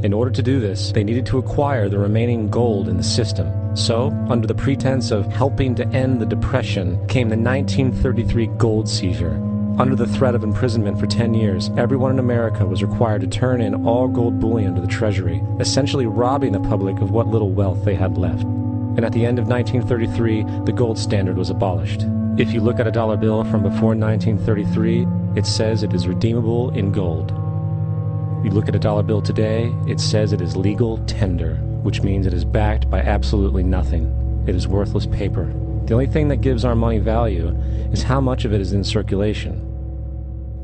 In order to do this, they needed to acquire the remaining gold in the system. So, under the pretense of helping to end the Depression, came the 1933 gold seizure. Under the threat of imprisonment for 10 years, everyone in America was required to turn in all gold bullion to the Treasury, essentially robbing the public of what little wealth they had left. And at the end of 1933, the gold standard was abolished. If you look at a dollar bill from before 1933, it says it is redeemable in gold. You look at a dollar bill today, it says it is legal tender, which means it is backed by absolutely nothing. It is worthless paper. The only thing that gives our money value is how much of it is in circulation.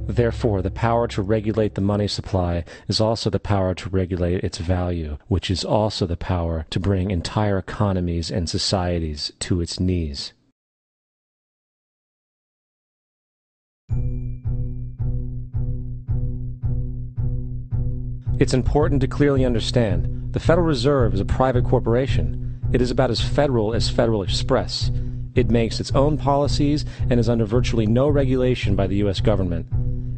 Therefore, the power to regulate the money supply is also the power to regulate its value, which is also the power to bring entire economies and societies to its knees. It's important to clearly understand, the Federal Reserve is a private corporation. It is about as Federal Express. It makes its own policies and is under virtually no regulation by the U.S. government.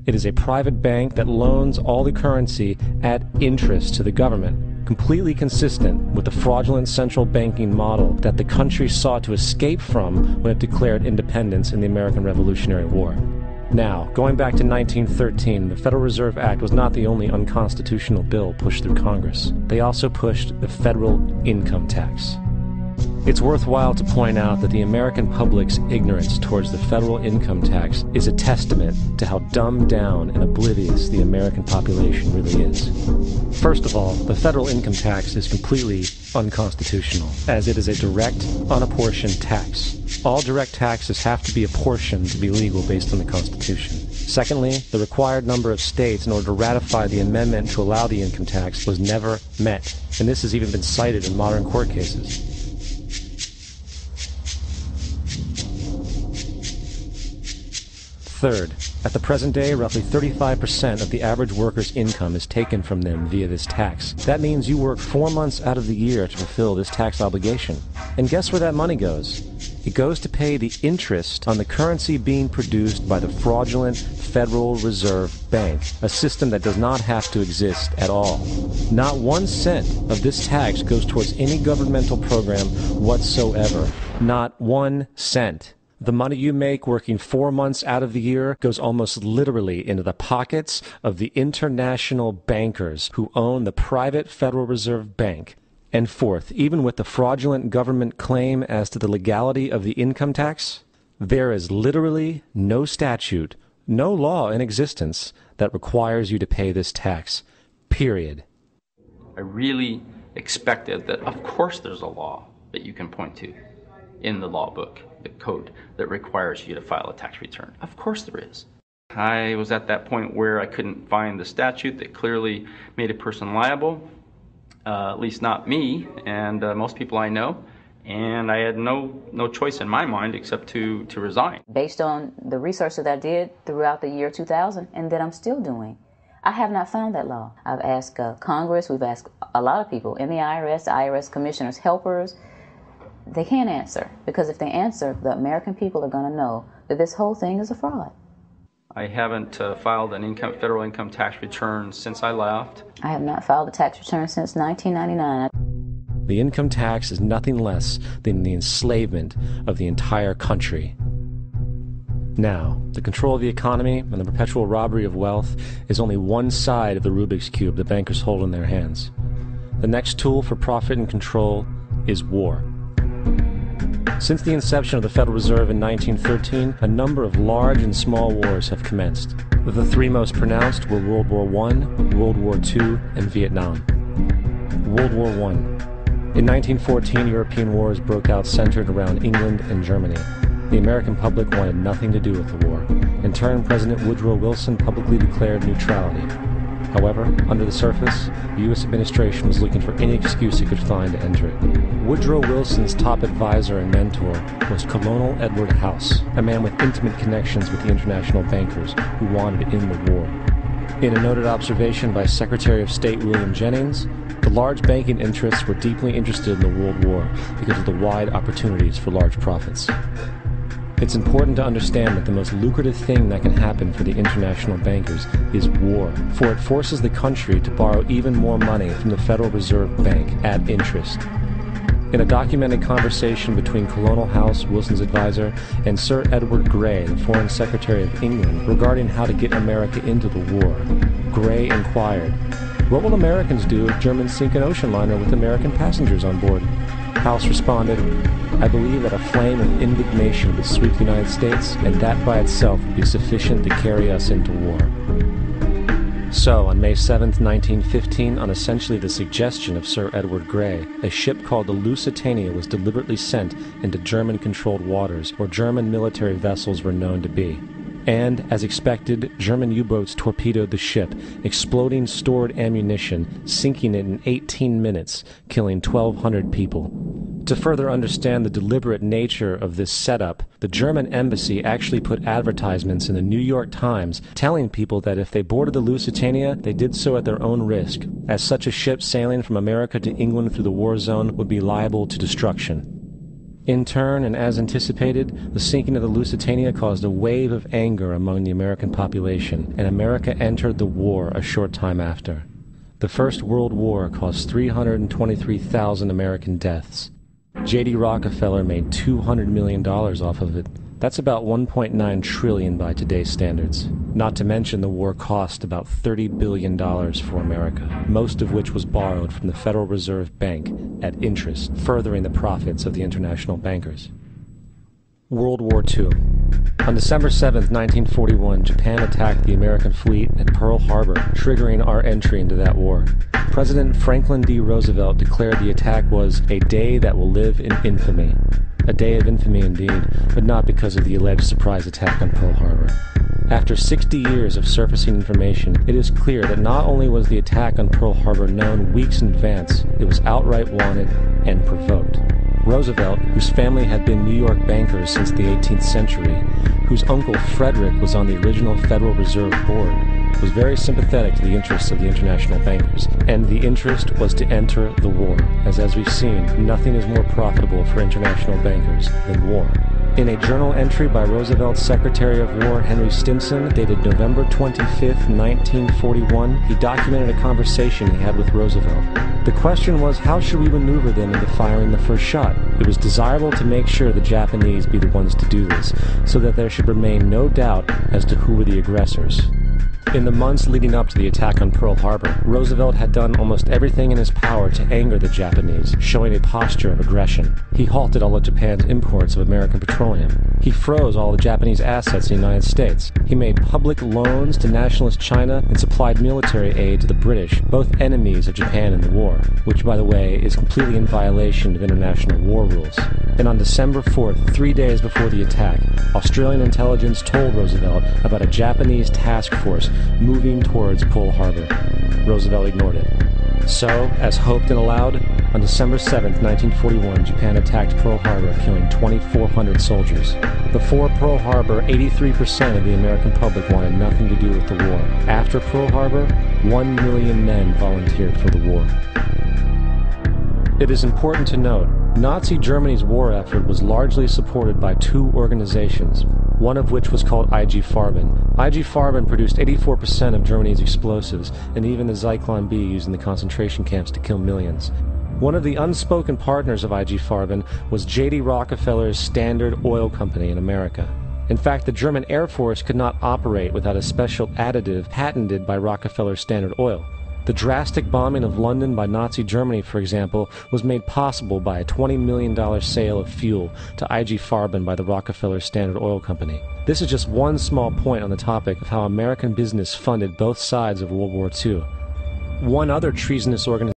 It is a private bank that loans all the currency at interest to the government, completely consistent with the fraudulent central banking model that the country sought to escape from when it declared independence in the American Revolutionary War. Now, going back to 1913, the Federal Reserve Act was not the only unconstitutional bill pushed through Congress. They also pushed the federal income tax. It's worthwhile to point out that the American public's ignorance towards the federal income tax is a testament to how dumbed down and oblivious the American population really is. First of all, the federal income tax is completely unconstitutional, as it is a direct, unapportioned tax. All direct taxes have to be apportioned to be legal based on the Constitution. Secondly, the required number of states in order to ratify the amendment to allow the income tax was never met, and this has even been cited in modern court cases. Third, at the present day, roughly 35% of the average worker's income is taken from them via this tax. That means you work 4 months out of the year to fulfill this tax obligation. And guess where that money goes? It goes to pay the interest on the currency being produced by the fraudulent Federal Reserve Bank, a system that does not have to exist at all. Not 1 cent of this tax goes towards any governmental program whatsoever. Not 1 cent. The money you make working 4 months out of the year goes almost literally into the pockets of the international bankers who own the private Federal Reserve Bank. And fourth, even with the fraudulent government claim as to the legality of the income tax, there is literally no statute, no law in existence that requires you to pay this tax. Period. I really expected that, of course, there's a law that you can point to in the law book, the code, that requires you to file a tax return. Of course there is. I was at that point where I couldn't find the statute that clearly made a person liable, at least not me and most people I know, and I had no choice in my mind except to resign. Based on the research that I did throughout the year 2000 and that I'm still doing, I have not found that law. I've asked Congress, we've asked a lot of people in the IRS commissioners, helpers. They can't answer, because if they answer, the American people are going to know that this whole thing is a fraud. I haven't filed an federal income tax return since I left. I have not filed a tax return since 1999. The income tax is nothing less than the enslavement of the entire country. Now, the control of the economy and the perpetual robbery of wealth is only one side of the Rubik's Cube the bankers hold in their hands. The next tool for profit and control is war. Since the inception of the Federal Reserve in 1913, a number of large and small wars have commenced. The three most pronounced were World War I, World War II, and Vietnam. World War I. In 1914, European wars broke out centered around England and Germany. The American public wanted nothing to do with the war. In turn, President Woodrow Wilson publicly declared neutrality. However, under the surface, the U.S. administration was looking for any excuse it could find to enter it. Woodrow Wilson's top advisor and mentor was Colonel Edward House, a man with intimate connections with the international bankers who wanted to end the war. In a noted observation by Secretary of State William Jennings, the large banking interests were deeply interested in the World War because of the wide opportunities for large profits. It's important to understand that the most lucrative thing that can happen for the international bankers is war, for it forces the country to borrow even more money from the Federal Reserve Bank at interest. In a documented conversation between Colonel House, Wilson's advisor, and Sir Edward Grey, the Foreign Secretary of England, regarding how to get America into the war, Grey inquired, "What will Americans do if Germans sink an ocean liner with American passengers on board?" House responded, "I believe that a flame of indignation would sweep the United States, and that by itself would be sufficient to carry us into war." So, on May 7, 1915, on essentially the suggestion of Sir Edward Grey, a ship called the Lusitania was deliberately sent into German-controlled waters, where German military vessels were known to be. And, as expected, German U-boats torpedoed the ship, exploding stored ammunition, sinking it in 18 minutes, killing 1,200 people. To further understand the deliberate nature of this setup, the German embassy actually put advertisements in the New York Times telling people that if they boarded the Lusitania, they did so at their own risk, as such a ship sailing from America to England through the war zone would be liable to destruction. In turn, and as anticipated, the sinking of the Lusitania caused a wave of anger among the American population, and America entered the war a short time after. The First World War caused 323,000 American deaths. J.D. Rockefeller made $200 million off of it. That's about $1.9 trillion by today's standards. Not to mention the war cost about $30 billion for America, most of which was borrowed from the Federal Reserve Bank at interest, furthering the profits of the international bankers. World War II. On December 7, 1941, Japan attacked the American fleet at Pearl Harbor, triggering our entry into that war. President Franklin D. Roosevelt declared the attack was a day that will live in infamy. A day of infamy indeed, but not because of the alleged surprise attack on Pearl Harbor. After 60 years of surfacing information, it is clear that not only was the attack on Pearl Harbor known weeks in advance, it was outright wanted and provoked. Roosevelt, whose family had been New York bankers since the 18th century, whose uncle Frederick was on the original Federal Reserve Board, was very sympathetic to the interests of the international bankers, and the interest was to enter the war, as we've seen, nothing is more profitable for international bankers than war. In a journal entry by Roosevelt's Secretary of War Henry Stimson, dated November 25, 1941, he documented a conversation he had with Roosevelt. The question was, how should we maneuver them into firing the first shot? It was desirable to make sure the Japanese be the ones to do this, so that there should remain no doubt as to who were the aggressors. In the months leading up to the attack on Pearl Harbor, Roosevelt had done almost everything in his power to anger the Japanese, showing a posture of aggression. He halted all of Japan's imports of American petroleum. He froze all the Japanese assets in the United States. He made public loans to nationalist China and supplied military aid to the British, both enemies of Japan in the war, which, by the way, is completely in violation of international war rules. And on December 4th, 3 days before the attack, Australian intelligence told Roosevelt about a Japanese task force moving towards Pearl Harbor. Roosevelt ignored it. So, as hoped and allowed, on December 7, 1941, Japan attacked Pearl Harbor, killing 2,400 soldiers. Before Pearl Harbor, 83% of the American public wanted nothing to do with the war. After Pearl Harbor, 1 million men volunteered for the war. It is important to note, Nazi Germany's war effort was largely supported by two organizations, one of which was called IG Farben. IG Farben produced 84% of Germany's explosives, and even the Zyklon B used in the concentration camps to kill millions. One of the unspoken partners of IG Farben was J.D. Rockefeller's Standard Oil Company in America. In fact, the German Air Force could not operate without a special additive patented by Rockefeller's Standard Oil. The drastic bombing of London by Nazi Germany, for example, was made possible by a $20 million sale of fuel to IG Farben by the Rockefeller Standard Oil Company. This is just one small point on the topic of how American business funded both sides of World War II. One other treasonous organization